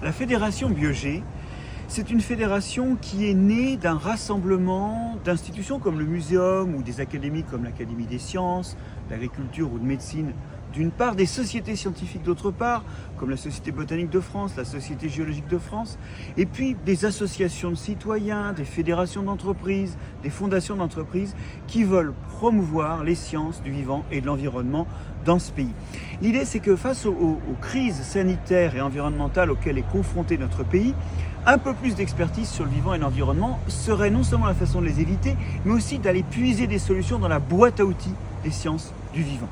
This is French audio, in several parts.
La fédération Biogé, c'est une fédération qui est née d'un rassemblement d'institutions comme le muséum ou des académies comme l'Académie des sciences, l'agriculture ou de médecine, d'une part, des sociétés scientifiques d'autre part, comme la Société botanique de France, la Société géologique de France, et puis des associations de citoyens, des fédérations d'entreprises, des fondations d'entreprises qui veulent promouvoir les sciences du vivant et de l'environnement dans ce pays. L'idée, c'est que face aux crises sanitaires et environnementales auxquelles est confronté notre pays, un peu plus d'expertise sur le vivant et l'environnement serait non seulement la façon de les éviter, mais aussi d'aller puiser des solutions dans la boîte à outils des sciences du vivant.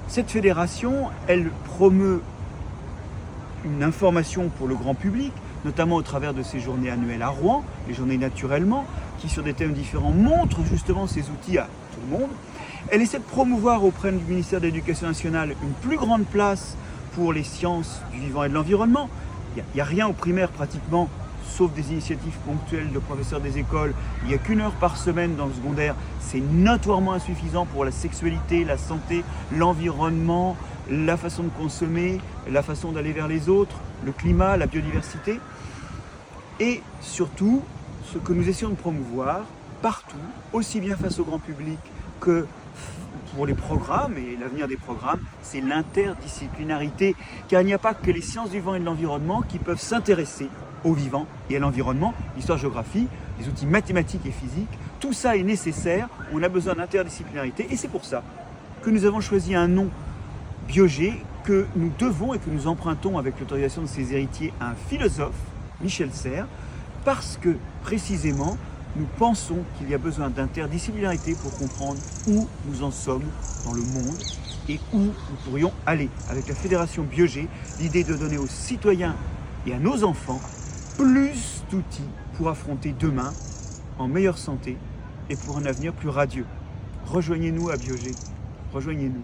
Cette fédération, elle promeut une information pour le grand public, notamment au travers de ses journées annuelles à Rouen, les journées naturellement, qui sur des thèmes différents montrent justement ces outils à tout le monde. Elle essaie de promouvoir auprès du ministère de l'Éducation nationale une plus grande place pour les sciences du vivant et de l'environnement. Il n'y a rien au primaire pratiquement, sauf des initiatives ponctuelles de professeurs des écoles. Il n'y a qu'1 heure par semaine dans le secondaire. C'est notoirement insuffisant pour la sexualité, la santé, l'environnement, la façon de consommer, la façon d'aller vers les autres, le climat, la biodiversité. Et surtout, ce que nous essayons de promouvoir partout, aussi bien face au grand public que pour les programmes et l'avenir des programmes, c'est l'interdisciplinarité. Car il n'y a pas que les sciences du vivant et de l'environnement qui peuvent s'intéresser au vivant et à l'environnement, l'histoire-géographie, les outils mathématiques et physiques. Tout ça est nécessaire, on a besoin d'interdisciplinarité et c'est pour ça que nous avons choisi un nom Biogé que nous devons et que nous empruntons avec l'autorisation de ses héritiers à un philosophe, Michel Serres, parce que précisément nous pensons qu'il y a besoin d'interdisciplinarité pour comprendre où nous en sommes dans le monde et où nous pourrions aller. Avec la fédération Biogé, l'idée de donner aux citoyens et à nos enfants plus d'outils pour affronter demain en meilleure santé et pour un avenir plus radieux. Rejoignez-nous à Biogé, rejoignez-nous.